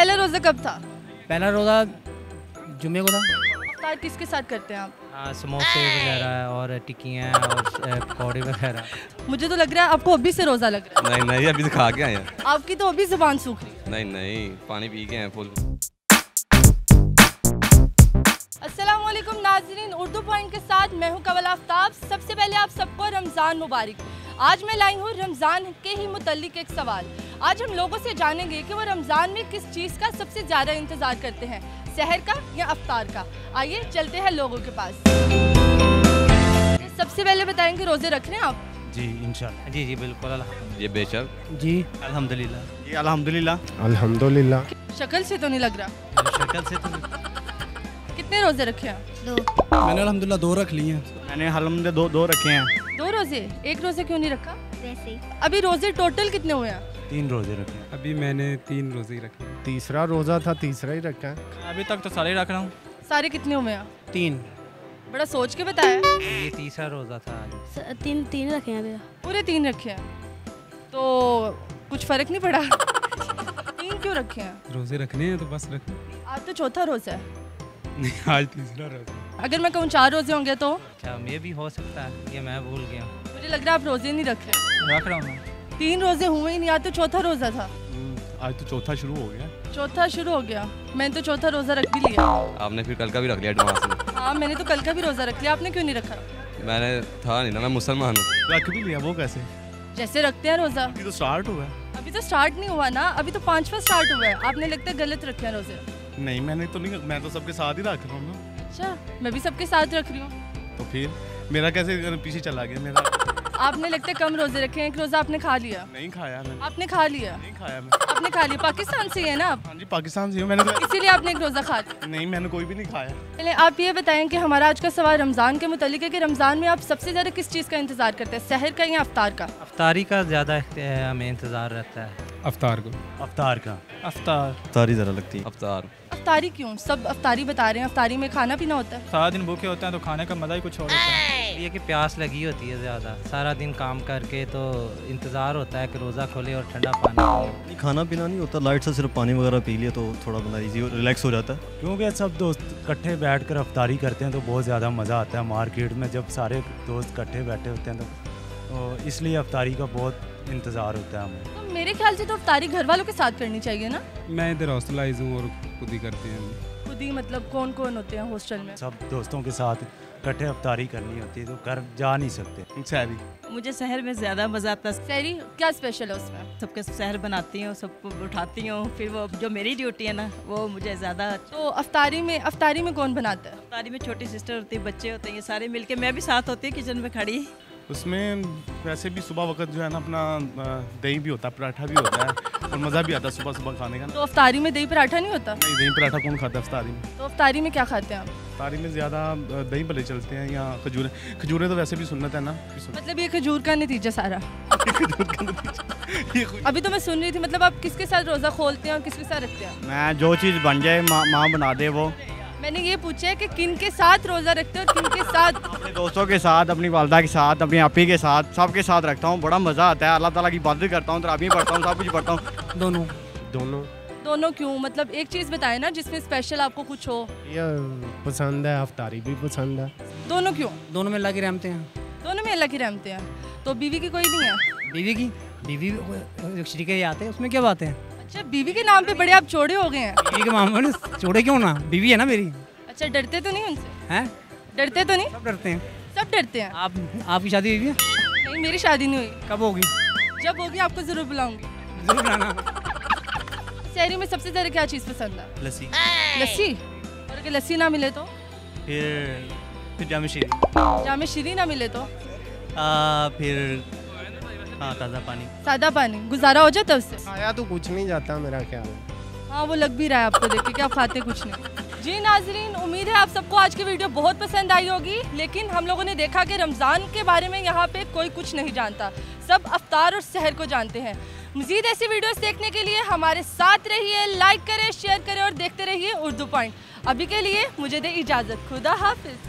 पहला रोज़ा कब था? पहला रोज़ा जुम्मे को था। इफ्तार किसके साथ करते हैं आप? हाँ, समोसे वगैरह और टिक्कियाँ और पकौड़े वगैरह। मुझे तो लग रहा है आपको अभी से रोज़ा लग रहा नहीं नहीं, अभी तो खा के आए हैं। है। आपकी तो अभी जुबान सूख रही है। नहीं नहीं, पानी पी के आए फुल। अस्सलाम वालेकुम नाज़रीन, उर्दू पॉइंट के साथ मैं हूँ कवल आफ्ताब। सबसे पहले आप सबको रमज़ान मुबारक। आज मैं लाई हूँ रमज़ान के ही मुतल्लिक एक सवाल। आज हम लोगों से जानेंगे कि वो रमज़ान में किस चीज़ का सबसे ज़्यादा इंतज़ार करते हैं, सहर का या अफ्तार का। आइए चलते हैं लोगों के पास। सबसे पहले बताएंगे रोज़े रख रहे हैं आप? जी इंशाल्लाह। जी बिल्कुल। ये बेशक। जी अल्हम्दुलिल्लाह। जी अल्हम्दुलिल्लाह। अल्हम्दुलिल्लाह। शक्ल से तो नहीं लग रहा। शक्ल से तो कितने रोज़े रखे हैं? 2। मैंने अल्हम्दुलिल्लाह 2 रख लिए हैं। मैंने अल्हम्दुलिल्लाह दो रखे हैं। 2 रोज़े? एक रोज़े क्यों नहीं रखा? वैसे ही। अभी रोज़े टोटल कितने हुए हैं? 3 रोजे रखे हैं। अभी मैंने 3 रोज़े ही रखे। तीसरा रोज़ा था, तीसरा ही रखा है। अभी तक तो सारे रख रहा हूँ। सारे कितने हुए हैं? 3। बड़ा सोच के बताया। ये तीसरा रोज़ा था आज। 3 रखे हैं अभी। पूरे 3 रखे हैं तो कुछ फ़र्क नहीं पड़ा। 3 क्यों रखे हैं? रोज़े रखने हैं तो बस रखने। आज तो चौथा रोज़ा है। नहीं, आज तीसरा रोज़ा। अगर मैं कहूँ 4 रोज़े होंगे तो? अच्छा, ये भी हो सकता है, ये मैं भूल गया। मुझे लग रहा है आप रोज़े नहीं रख रहे। रख रहा हूँ। 3 रोज़े हुए ही नहीं, आज तो चौथा रोज़ा था। आज तो चौथा शुरू हो गया। चौथा शुरू हो गया। मैंने तो चौथा रोज़ा रख भी लिया। आपने फिर कल का भी रख लिया एडवांस में। हाँ, मैंने तो कल का भी रोज़ा रख लिया। आपने क्यों नहीं रखा? मैंने था नहीं ना, मैं मुसलमान हूँ। रख भी लिया, वो कैसे? जैसे रखते हैं रोज़ा। अभी तो स्टार्ट हुआ है। अभी तो स्टार्ट नहीं हुआ ना, अभी तो 5वां स्टार्ट हुआ है। आपने लगता है गलत रखे हैं रोज़े। नहीं मैंने तो नहीं, मैं तो सबके साथ ही रख रहा हूँ ना। अच्छा, मैं भी सबके साथ रख रही हूँ। तो फिर मेरा कैसे पीछे चला गया मेरा? आपने लगता है कम रोज़े रखे हैं, एक रोज़ा आपने खा लिया। नहीं खाया मैंने। आपने खा लिया? नहीं खाया मैं। आपने खा लिया। पाकिस्तान से ही है ना आप? हाँ जी, पाकिस्तान से हूँ मैंने तो। इसीलिए आपने एक रोज़ा खा लिया। नहीं मैंने कोई भी नहीं खाया। पहले आप ये बताएं कि हमारा आज का सवाल रमज़ान के मुतालिक है कि रमज़ान में आप सबसे ज़्यादा किस चीज़ का इंतज़ार करते हैं, सहर का या अफ्तार का? अफ्तारी का ज़्यादा हमें इंतज़ार रहता है। अफ्तार को। अफ्तार का। अफ्तारी ज़रा लगती है। अफ्तार। अफ्तारी क्यों? सब अफ्तारी बता रहे हैं। अफ्तारी में खाना पीना होता है। सारा दिन भूखे होते हैं तो खाने का मज़ा ही कुछ और होता है। ये कि प्यास लगी होती है ज़्यादा, सारा दिन काम करके, तो इंतज़ार होता है कि रोज़ा खोले और ठंडा पानी पिए। खाना पीना नहीं होता, लाइट से सिर्फ पानी वगैरह पी लिया तो थोड़ा बंदा इजी रिलैक्स हो जाता है। क्योंकि सब दोस्त इकट्ठे बैठकर अफ्तारी करते हैं तो बहुत ज़्यादा मज़ा आता है। मार्केट में जब सारे दोस्त इकट्ठे बैठे होते हैं तो इसलिए अफ्तारी का बहुत इंतज़ार होता है हमें। तो मेरे ख्याल से तो अफ्तारी घर वालों के साथ करनी चाहिए ना? मैं इधर हॉस्टलाइज हूँ और खुद ही करते हैं। खुद ही मतलब कौन कौन होते हैं हॉस्टल में? सब दोस्तों के साथ इकट्ठे अफ्तारी करनी होती है तो घर जा नहीं सकते। सहरी मुझे शहर में ज़्यादा मज़ा आता है। सहरी क्या स्पेशल है उसमें? सबके शहर बनाती हूँ, सबको उठाती हूँ, फिर वो जो मेरी ड्यूटी है ना वो मुझे ज़्यादा। तो अफ्तारी में कौन बनाता है? अफ्तारी में छोटी सिस्टर होती है, बच्चे होते हैं, ये सारे मिलके, मैं भी साथ होती हूँ किचन में खड़ी। उसमें वैसे भी सुबह वक्त जो है ना अपना दही भी होता है, पराठा भी होता है और मज़ा भी आता है सुबह सुबह खाने का। तो अफ्तारी में दही पराठा नहीं होता? नहीं, दही पराठा कौन खाता है अफ्तारी में? तो अफ्तारी में क्या खाते हैं आप? अफ्तारी में ज़्यादा दही भले चलते हैं या खजूरें। खजूरें तो वैसे भी सुन्नत है ना। मतलब ये खजूर का नतीजा सारा। अभी तो मैं सुन रही थी, मतलब आप किसके साथ रोज़ा खोलते हैं और किसके साथ रखते हैं? मैं जो चीज़ बन जाए माँ बना दे वो। मैंने ये पूछा है कि किन के साथ रोज़ा रखते हैं और किन के साथ? अपने दोस्तों के साथ, अपनी वालदा के साथ, अपनी आपी के साथ, सबके साथ रखता हूँ। बड़ा मज़ा आता है। अल्लाह ताला की इबादत करता हूँ, तराबी पढ़ता हूँ, सब कुछ पढ़ता हूँ। दोनों क्यों? मतलब एक चीज़ बताएं ना जिसमें स्पेशल आपको कुछ हो। ये पसंद है, अफ्तारी भी पसंद है। दोनों क्यों? दोनों में अल्लाह की रहमतें हैं। दोनों में अल्लाह की रहमतें हैं। तो बीवी की कोई नहीं है? बीवी शरीके आते हैं, उसमें क्या बात है? अच्छा, बीवी के नाम पे बड़े आप चौड़े हो गए हैं। बीवी के मामले में छोड़े क्यों ना, बीवी है ना मेरी। अच्छा, डरते तो नहीं उनसे? हैं? डरते तो नहीं? सब डरते हैं। सब डरते हैं। आपकी शादी हुई है? नहीं, मेरी शादी नहीं हुई। कब होगी? जब होगी आपको ज़रूर बुलाऊंगी। जरूर आना। शहरी में सबसे ज़्यादा क्या चीज़ पसंद है? लस्सी। लस्सी? और अगर लस्सी ना मिले तो? फिर जामे शीरी। जामे शीरी ना मिले तो? फिर हाँ, ताज़ा पानी। सादा पानी गुजारा हो जाता है उससे? खाया तो कुछ नहीं जाता मेरा ख्याल है। हाँ, वो लग भी रहा है आपको देख के कि आप खाते कुछ नहीं। जी नाजरीन, उम्मीद है आप सबको आज की वीडियो बहुत पसंद आई होगी। लेकिन हम लोगों ने देखा कि रमज़ान के बारे में यहाँ पे कोई कुछ नहीं जानता, सब अफ्तार और सहर को जानते हैं। मज़ीद ऐसी वीडियोस देखने के लिए हमारे साथ रहिए, लाइक करें, शेयर करें और देखते रहिए उर्दू पॉइंट। अभी के लिए मुझे दे इजाज़त। खुदा हाफिज़।